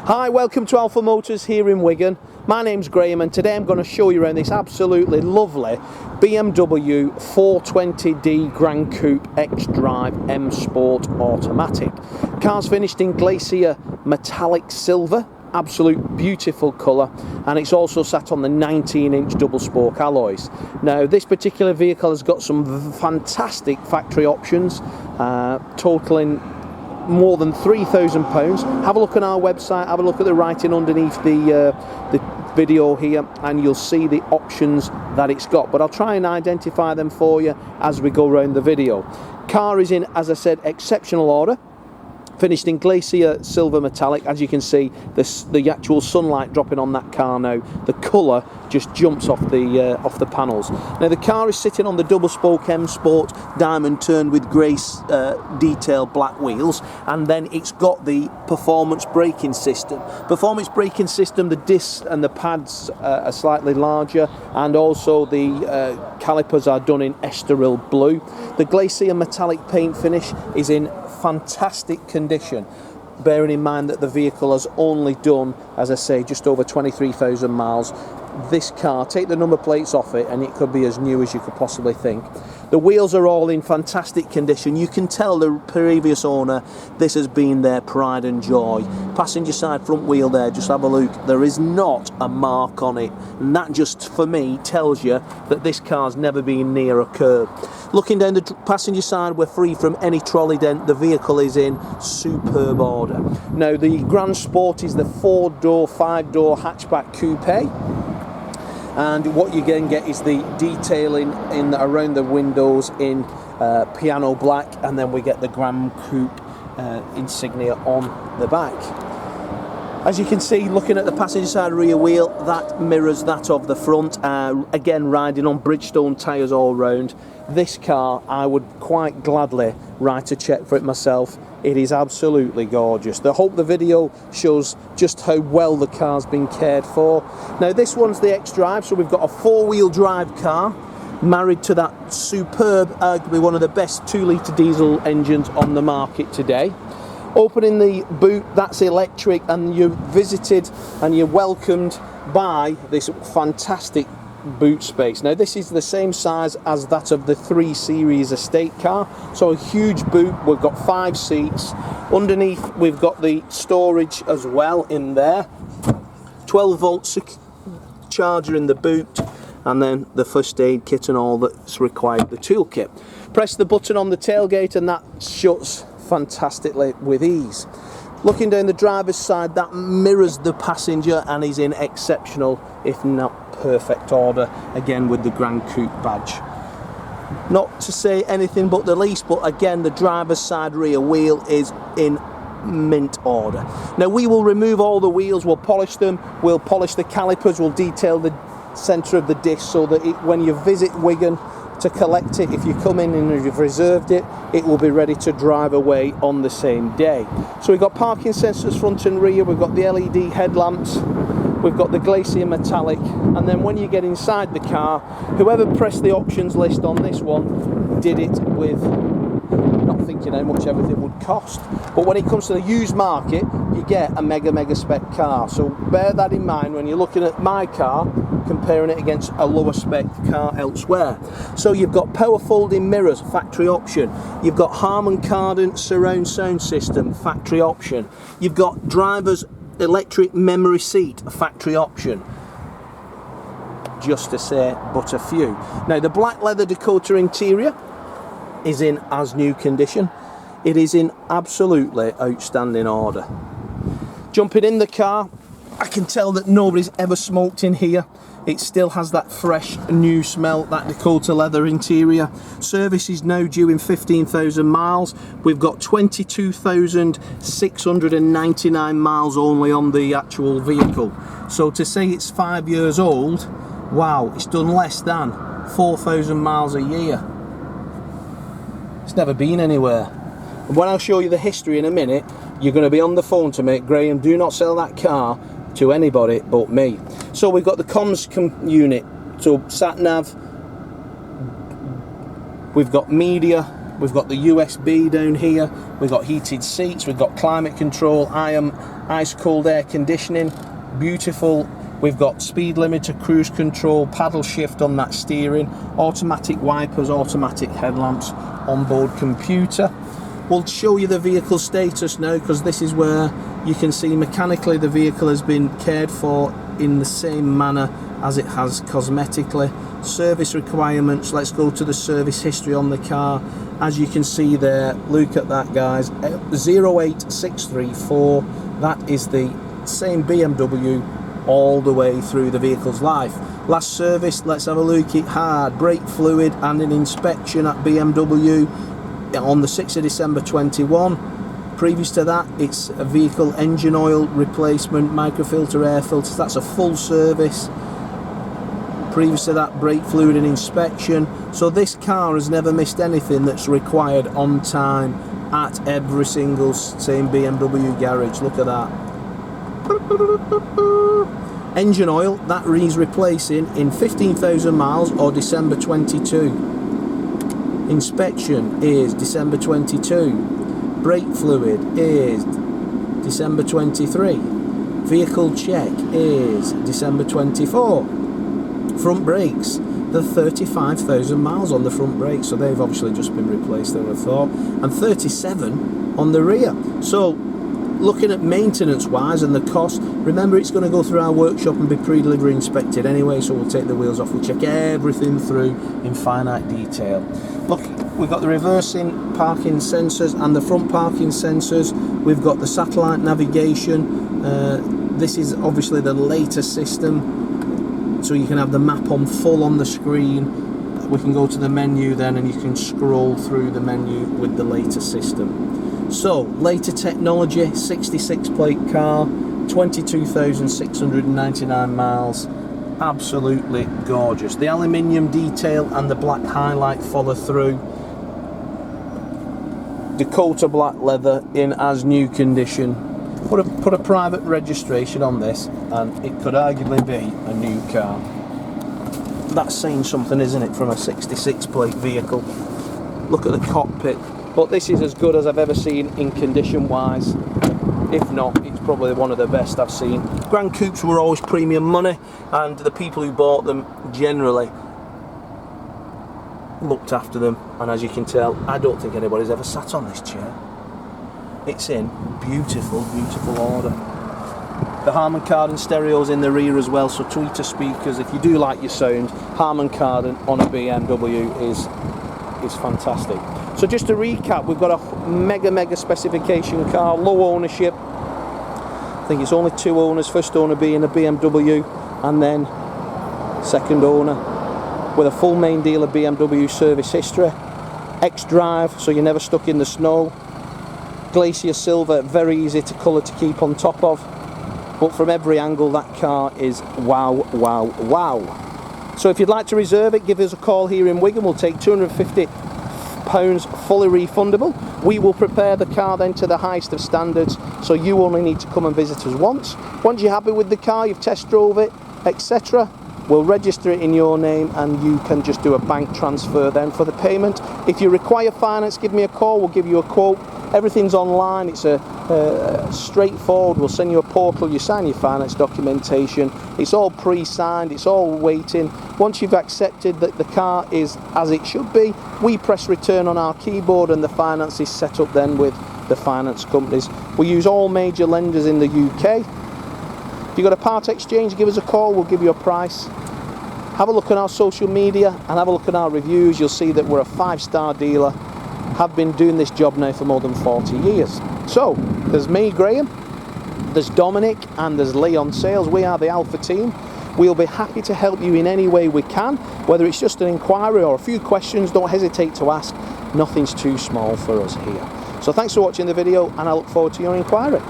Hi, welcome to Alpha Motors here in Wigan. My name's Graham and today I'm going to show you around this absolutely lovely BMW 420d GRAN COUPE XDRIVE M Sport Automatic. Car's finished in Glacier metallic silver, absolute beautiful colour, and it's also sat on the 19-inch double spoke alloys. Now this particular vehicle has got some fantastic factory options, totaling more than £3,000. Have a look on our website, have a look at the writing underneath the video here, and you'll see the options that it's got, but I'll try and identify them for you as we go around the video. Car is in, as I said, exceptional order. Finished in Glacier silver metallic. As you can see, the actual sunlight dropping on that car now, the colour just jumps off the panels. Now the car is sitting on the double spoke M Sport diamond turned with grey detail black wheels, and then it's got the performance braking system. Performance braking system, the discs and the pads are slightly larger, and also the calipers are done in Estoril blue. The Glacier metallic paint finish is in fantastic condition, bearing in mind that the vehicle has only done, as I say, just over 23,000 miles. This car, take the number plates off it and it could be as new as you could possibly think. The wheels are all in fantastic condition. You can tell the previous owner, this has been their pride and joy. Passenger side front wheel there, just have a look, there is not a mark on it, and that just for me tells you that this car's never been near a curb. Looking down the passenger side, we're free from any trolley dent. The vehicle is in superb order. Now the GRAN Sport is the 4-door, 5-door hatchback coupe, and what you can get is the detailing in around the windows in piano black, and then we get the GRAN COUPE insignia on the back. As you can see, looking at the passenger side rear wheel, that mirrors that of the front, again riding on Bridgestone tyres all round. This car, I would quite gladly write a cheque for it myself. It is absolutely gorgeous. I hope the video shows just how well the car's been cared for. Now this one's the XDRIVE, so we've got a 4-wheel drive car married to that superb, arguably one of the best 2-litre diesel engines on the market today. Opening the boot, that's electric, and you're visited and you're welcomed by this fantastic boot space. Now this is the same size as that of the 3 Series estate car, so a huge boot. We've got 5 seats. Underneath we've got the storage as well in there, 12-volt charger in the boot, and then the first aid kit and all that's required, the toolkit. Press the button on the tailgate and that shuts fantastically with ease. Looking down the driver's side, that mirrors the passenger and is in exceptional, if not perfect order, again with the GRAN COUPE badge. Not to say anything but the least, but again the driver's side rear wheel is in mint order. Now we will remove all the wheels, we'll polish them, we'll polish the calipers, we'll detail the centre of the disc so that when you visit Wigan to collect it, if you come in and you've reserved it, it will be ready to drive away on the same day. So we've got parking sensors front and rear, we've got the LED headlamps, we've got the Glacier metallic, and then when you get inside the car, whoever pressed the options list on this one did it with not thinking how much everything would cost. But when it comes to the used market, you get a mega spec car, so bear that in mind when you're looking at my car, comparing it against a lower spec car elsewhere. So you've got power folding mirrors, factory option. You've got Harman Kardon surround sound system, factory option. You've got driver's electric memory seat, factory option, just to say but a few. Now the black leather Dakota interior is in as new condition. It is in absolutely outstanding order. Jumping in the car, I can tell that nobody's ever smoked in here. It still has that fresh new smell, that Dakota leather interior. Service is now due in 15,000 miles. We've got 22,699 miles only on the actual vehicle. So to say it's 5 years old, wow, it's done less than 4,000 miles a year. It's never been anywhere. And when I'll show you the history in a minute, you're going to be on the phone to me, Graham, do not sell that car to anybody but me. So we've got the comms unit, so sat nav, we've got media, We've got the USB down here, we've got heated seats, we've got climate control, ice cold air conditioning, beautiful. We've got speed limiter, cruise control, paddle shift on that steering, automatic wipers, automatic headlamps, onboard computer. We'll show you the vehicle status now, because this is where you can see mechanically the vehicle has been cared for in the same manner as it has cosmetically. Service requirements, let's go to the service history on the car. As you can see there, look at that guys, 08634, that is the same BMW all the way through the vehicle's life. Last service, let's have a look. It had brake fluid and an inspection at BMW on the 6th of December 21. Previous to that, it's a vehicle engine oil replacement, microfilter, air filters, that's a full service. Previous to that, brake fluid and inspection. So this car has never missed anything that's required on time at every single same BMW garage. Look at that. Engine oil, that is replacing in 15,000 miles or December 22. Inspection is December 22. Brake fluid is December 23. Vehicle check is December 24. Front brakes, the 35,000 miles on the front brakes, so they've obviously just been replaced, I would have thought, and 37 on the rear. So looking at maintenance wise and the cost, remember it's going to go through our workshop and be pre-delivery inspected anyway, so we'll take the wheels off, we'll check everything through in finite detail. Look, we've got the reversing parking sensors and the front parking sensors, we've got the satellite navigation, this is obviously the latest system, so you can have the map on full on the screen. We can go to the menu then and you can scroll through the menu with the latest system. So, later technology, 66 plate car, 22,699 miles, absolutely gorgeous. The aluminium detail and the black highlight follow through. Dakota black leather in as new condition. Put a private registration on this and it could arguably be a new car. That's saying something, isn't it, from a 66 plate vehicle. Look at the cockpit. But this is as good as I've ever seen in condition wise. If not, it's probably one of the best I've seen. Gran Coupes were always premium money, and the people who bought them generally looked after them, and as you can tell, I don't think anybody's ever sat on this chair. It's in beautiful, beautiful order. The Harman Kardon stereos in the rear as well, so tweeter speakers. If you do like your sound, Harman Kardon on a BMW is fantastic. So just to recap, we've got a mega specification car, low ownership. I think it's only 2 owners, first owner being a BMW, and then second owner, with a full main dealer BMW service history. XDRIVE, so you're never stuck in the snow. Glacier silver, very easy to colour to keep on top of. But from every angle, that car is wow. So if you'd like to reserve it, give us a call here in Wigan. We'll take £250 fully refundable. We will prepare the car then to the highest of standards, so you only need to come and visit us once. Once you're happy with the car, you've test drove it, etc., we'll register it in your name and you can just do a bank transfer then for the payment. If you require finance, give me a call, we'll give you a quote. Everything's online, it's straightforward. We'll send you a portal, you sign your finance documentation, it's all pre-signed, it's all waiting. Once you've accepted that the car is as it should be, we press return on our keyboard and the finance is set up then with the finance companies. We use all major lenders in the UK. If you've got a part exchange, give us a call, we'll give you a price. Have a look at our social media and have a look at our reviews. You'll see that we're a 5-star dealer, have been doing this job now for more than 40 years. So, there's me, Graham, there's Dominic, and there's Lee on sales. We are the Alpha team. We'll be happy to help you in any way we can, whether it's just an inquiry or a few questions, don't hesitate to ask. Nothing's too small for us here. So thanks for watching the video and I look forward to your inquiry.